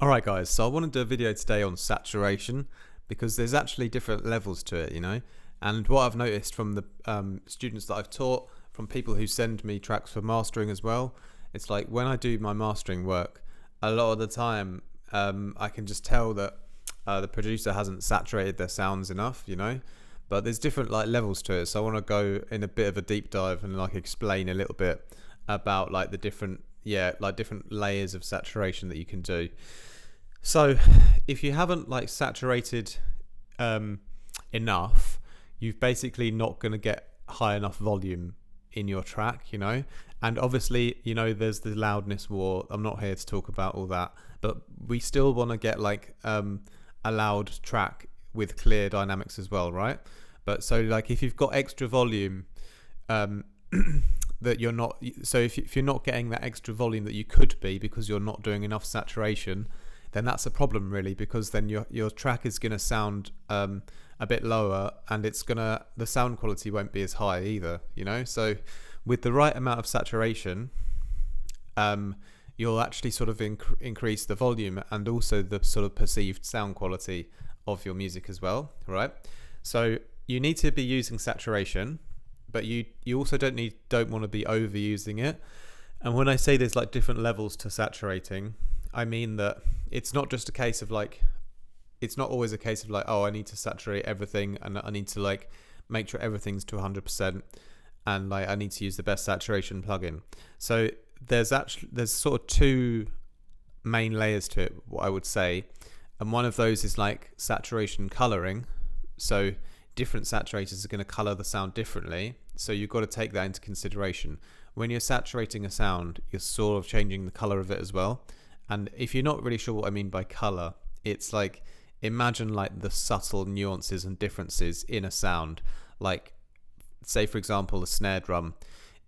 Alright guys, so I want to do a video today on saturation because there's actually different levels to it, and what I've noticed from the students that I've taught, from people who send me tracks for mastering as well, it's like when I do my mastering work, a lot of the time I can just tell that the producer hasn't saturated their sounds enough, but there's different levels to it, so I want to go in a bit of a deep dive and explain a little bit about the different different layers of saturation that you can do. So if you haven't saturated enough, you're basically not going to get high enough volume in your track, and obviously there's the loudness war. I'm not here to talk about all that, but we still want to get a loud track with clear dynamics as well, right? But so if you've got extra volume that you're not, so if you're not getting that extra volume that you could be because you're not doing enough saturation, then that's a problem really, because then your track is going to sound a bit lower, and the sound quality won't be as high either, so with the right amount of saturation you'll actually sort of increase the volume and also the sort of perceived sound quality of your music as well, right? So you need to be using saturation, but you also don't want to be overusing it. And when I say there's different levels to saturating, I mean that it's not just a case of it's not always a case of oh, I need to saturate everything and I need to make sure everything's to 100% and I need to use the best saturation plugin. So there's sort of two main layers to it, what I would say, and one of those is saturation coloring. So different saturators are going to color the sound differently, so you've got to take that into consideration. When you're saturating a sound, you're sort of changing the color of it as well. And if you're not really sure what I mean by color, it's imagine the subtle nuances and differences in a sound. Say for example the snare drum,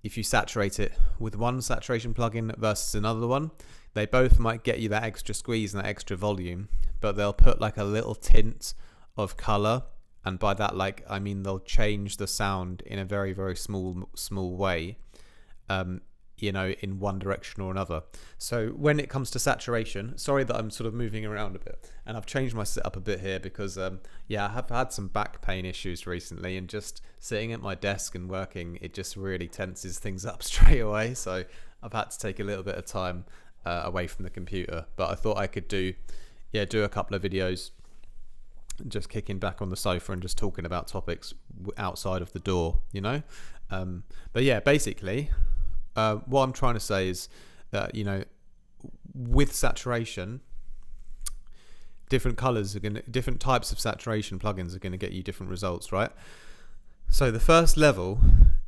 if you saturate it with one saturation plugin versus another one, they both might get you that extra squeeze and that extra volume, but they'll put a little tint of color, and by that I mean they'll change the sound in a very, very small way, in one direction or another. So when it comes to saturation, sorry that I'm sort of moving around a bit, and I've changed my setup a bit here because I have had some back pain issues recently, and just sitting at my desk and working, it just really tenses things up straight away, so I've had to take a little bit of time away from the computer. But I thought I could do a couple of videos just kicking back on the sofa and just talking about topics outside of the door, but yeah, basically what I'm trying to say is that with saturation, different types of saturation plugins are going to get you different results, right? So the first level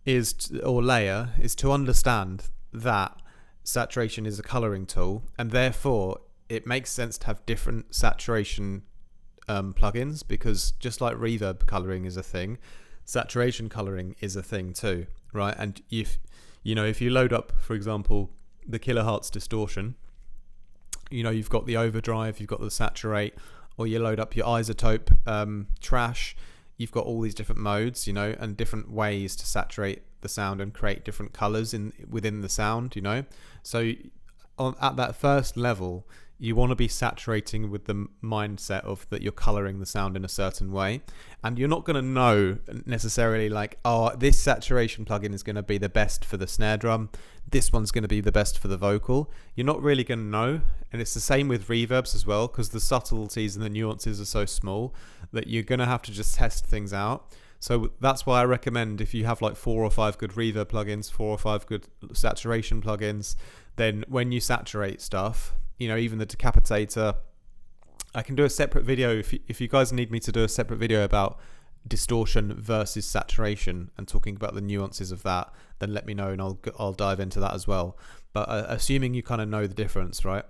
layer is to understand that saturation is a coloring tool, and therefore it makes sense to have different saturation plugins, because just like reverb coloring is a thing, saturation coloring is a thing too, right? And if you load up, for example, the kilohertz distortion, you've got the overdrive, you've got the saturate, or you load up your isotope trash, you've got all these different modes, and different ways to saturate the sound and create different colors within the sound, So at that first level, you want to be saturating with the mindset of that you're coloring the sound in a certain way, and you're not going to know necessarily oh, this saturation plugin is going to be the best for the snare drum, this one's going to be the best for the vocal. You're not really going to know, and it's the same with reverbs as well, because the subtleties and the nuances are so small that you're going to have to just test things out. So that's why I recommend, if you have 4 or 5 good reverb plugins, 4 or 5 good saturation plugins, then when you saturate stuff, even the decapitator, I can do a separate video if you guys need me to do a separate video about distortion versus saturation and talking about the nuances of that, then let me know and I'll dive into that as well. But assuming you kind of know the difference, right?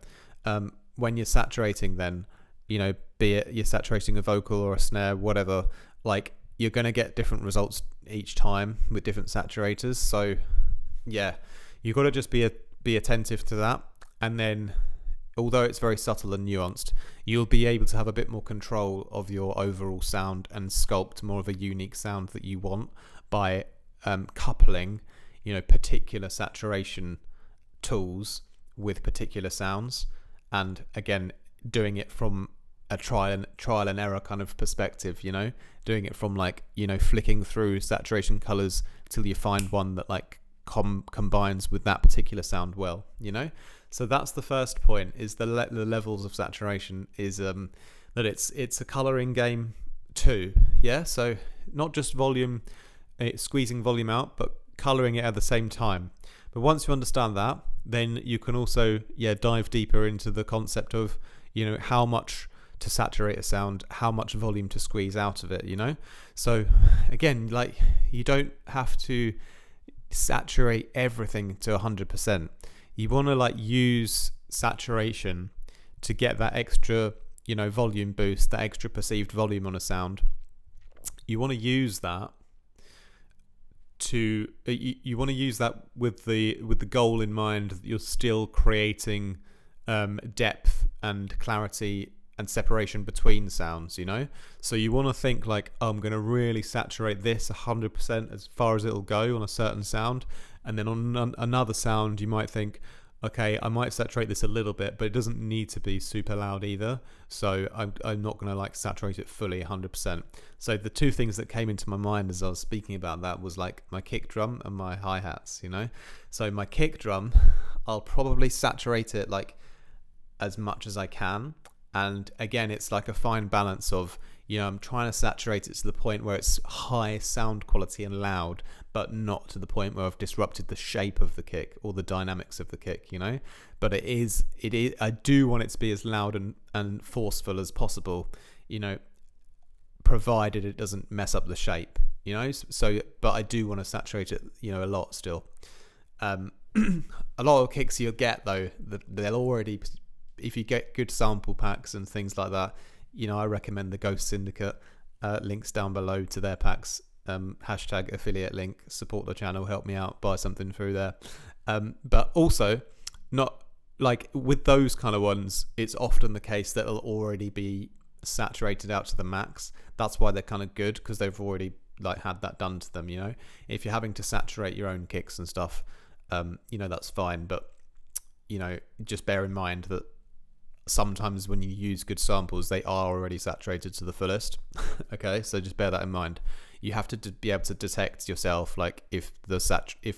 When you're saturating, then be it you're saturating a vocal or a snare, whatever, you're going to get different results each time with different saturators. So yeah, you've got to just be attentive to that, and then although it's very subtle and nuanced, you'll be able to have a bit more control of your overall sound and sculpt more of a unique sound that you want by coupling, particular saturation tools with particular sounds. And again, doing it from a trial and error kind of perspective, you know, doing it from like, you know, flicking through saturation colors till you find one that like combines with that particular sound well, you know. So that's the first point, is the levels of saturation, is that it's a coloring game too, yeah. So not just volume, squeezing volume out, but coloring it at the same time. But once you understand that, then you can also dive deeper into the concept of, you know, how much to saturate a sound, how much volume to squeeze out of it, you know. So again, like, you don't have to saturate everything to 100%. You want to like use saturation to get that extra, you know, volume boost, that extra perceived volume on a sound. You want to use that to you want to use that with the goal in mind that you're still creating depth and clarity and separation between sounds, you know. So you want to think like, oh, I'm going to really saturate this 100% as far as it'll go on a certain sound, and then on another sound you might think, okay, I might saturate this a little bit, but it doesn't need to be super loud either, so I'm not going to like saturate it fully 100%. So the two things that came into my mind as I was speaking about that was like my kick drum and my hi-hats, you know. So my kick drum, I'll probably saturate it like as much as I can, and again, it's like a fine balance of, you know, I'm trying to saturate it to the point where it's high sound quality and loud, but not to the point where I've disrupted the shape of the kick or the dynamics of the kick, you know. But it is I do want it to be as loud and forceful as possible, you know, provided it doesn't mess up the shape, you know. So but I do want to saturate it, you know, a lot still. A lot of kicks you'll get though, they'll already, if you get good sample packs and things like that, you know, I recommend the Ghost Syndicate, links down below to their packs, hashtag affiliate link, support the channel, help me out, buy something through there. But also, not like with those kind of ones, it's often the case that it'll already be saturated out to the max. That's why they're kind of good, because they've already like had that done to them, you know. If you're having to saturate your own kicks and stuff, you know, that's fine, but you know, just bear in mind that sometimes when you use good samples, they are already saturated to the fullest. Okay, so just bear that in mind. You have to be able to detect yourself, like if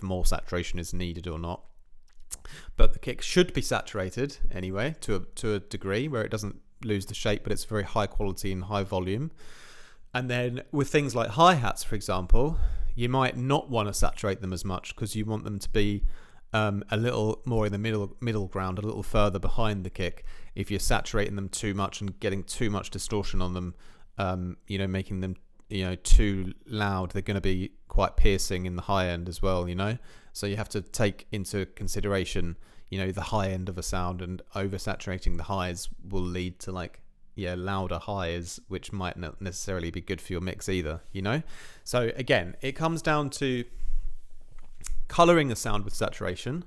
more saturation is needed or not. But the kick should be saturated anyway to a degree where it doesn't lose the shape, but it's very high quality and high volume. And then with things like hi-hats, for example, you might not want to saturate them as much because you want them to be a little more in the middle ground, a little further behind the kick. If you're saturating them too much and getting too much distortion on them, you know, making them, you know, too loud, they're going to be quite piercing in the high end as well, you know. So you have to take into consideration, you know, the high end of a sound, and oversaturating the highs will lead to like, louder highs, which might not necessarily be good for your mix either, you know. So again, it comes down to coloring a sound with saturation,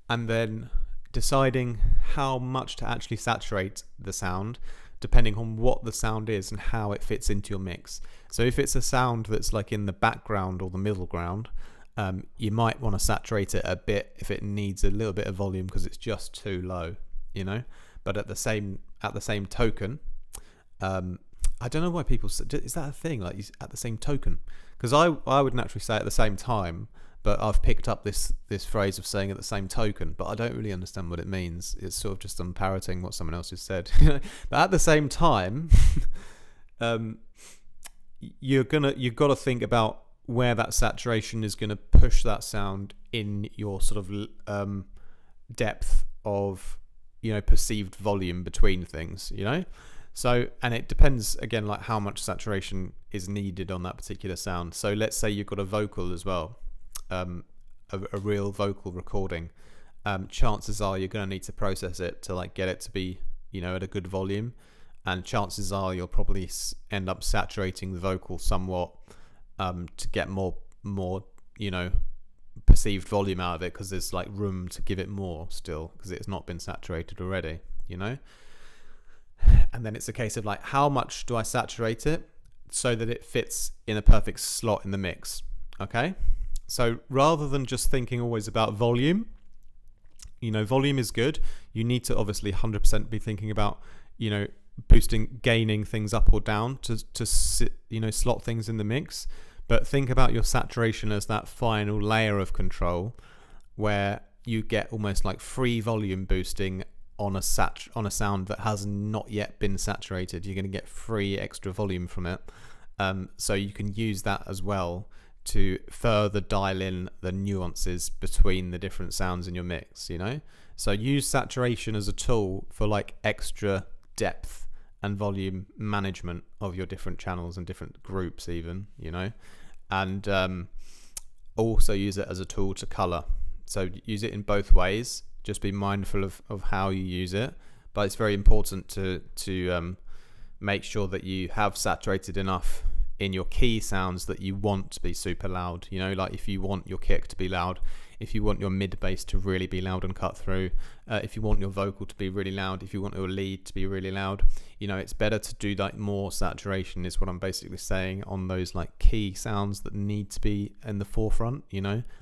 and then deciding how much to actually saturate the sound depending on what the sound is and how it fits into your mix. So if it's a sound that's like in the background or the middle ground, you might want to saturate it a bit if it needs a little bit of volume because it's just too low, you know. But at the same token, I don't know why people, is that a thing, like at the same token? Because I would naturally say at the same time, but I've picked up this phrase of saying at the same token, but I don't really understand what it means. It's sort of just I'm parroting what someone else has said. But at the same time, you've got to think about where that saturation is going to push that sound in your sort of depth of, you know, perceived volume between things, you know. So, and it depends again, like how much saturation is needed on that particular sound. So let's say you've got a vocal as well. A real vocal recording, chances are you're going to need to process it to like get it to be, you know, at a good volume, and chances are you'll probably end up saturating the vocal somewhat to get more you know, perceived volume out of it, because there's like room to give it more still because it's not been saturated already, you know. And then it's a case of like, how much do I saturate it so that it fits in a perfect slot in the mix? Okay. So rather than just thinking always about volume, you know, volume is good. You need to obviously 100% be thinking about, boosting, gaining things up or down to slot things in the mix. But think about your saturation as that final layer of control where you get almost like free volume boosting on a sound that has not yet been saturated. You're going to get free extra volume from it. So you can use that as well to further dial in the nuances between the different sounds in your mix, So use saturation as a tool for like extra depth and volume management of your different channels and different groups even, and also use it as a tool to color. So use it in both ways. Just be mindful of how you use it, but it's very important to make sure that you have saturated enough in your key sounds that you want to be super loud. Like if you want your kick to be loud, if you want your mid bass to really be loud and cut through, if you want your vocal to be really loud, if you want your lead to be really loud, it's better to do like more saturation, is what I'm basically saying, on those like key sounds that need to be in the forefront.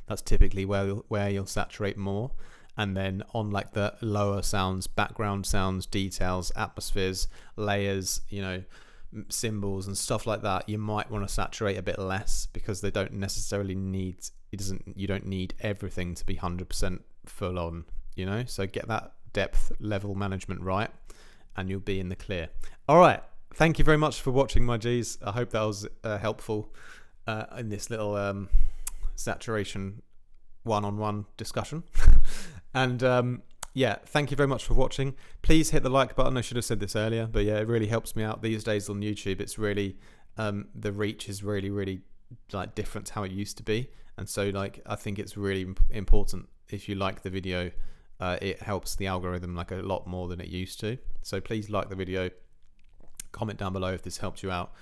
That's typically where you'll saturate more. And then on like the lower sounds, background sounds, details, atmospheres, layers, cymbals and stuff like that, you might want to saturate a bit less, because they don't necessarily need, you don't need everything to be 100% full on, so get that depth level management right and you'll be in the clear. All right, thank you very much for watching, my G's. I hope that was helpful in this little saturation one-on-one discussion. And thank you very much for watching. Please hit the like button. I should have said this earlier, but it really helps me out these days on YouTube. It's really the reach is really like different to how it used to be, and so like I think it's really important, if you like the video, it helps the algorithm like a lot more than it used to. So please like the video, comment down below if this helped you out.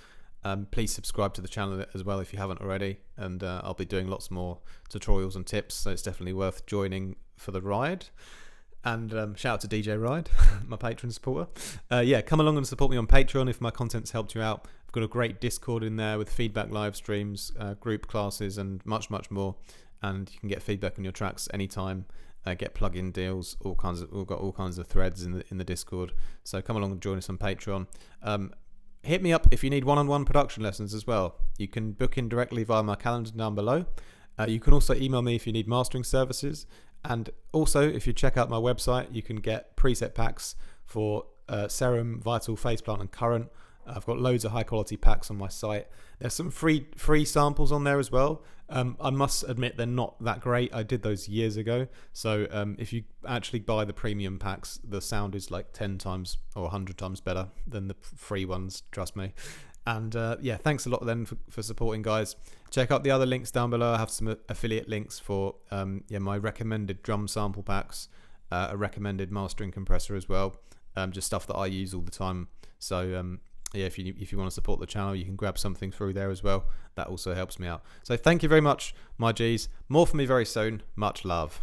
Please subscribe to the channel as well if you haven't already, and I'll be doing lots more tutorials and tips, so it's definitely worth joining for the ride. And shout out to DJ Ride, my Patreon supporter. Come along and support me on Patreon if my content's helped you out. I've got a great Discord in there with feedback live streams, group classes, and much more. And you can get feedback on your tracks anytime. Get plug-in deals, we've got all kinds of threads in the Discord. So come along and join us on Patreon. Hit me up if you need one-on-one production lessons as well. You can book in directly via my calendar down below. You can also email me if you need mastering services. And also, if you check out my website, you can get preset packs for Serum, Vital, Faceplant and Current. I've got loads of high quality packs on my site. There's some free samples on there as well. I must admit they're not that great. I did those years ago. So if you actually buy the premium packs, the sound is like 10 times or 100 times better than the free ones, trust me. And thanks a lot then for supporting, guys. Check out the other links down below. I have some affiliate links for my recommended drum sample packs, a recommended mastering compressor as well, just stuff that I use all the time. So if you want to support the channel, you can grab something through there as well. That also helps me out. So thank you very much, my G's. More from me very soon. Much love.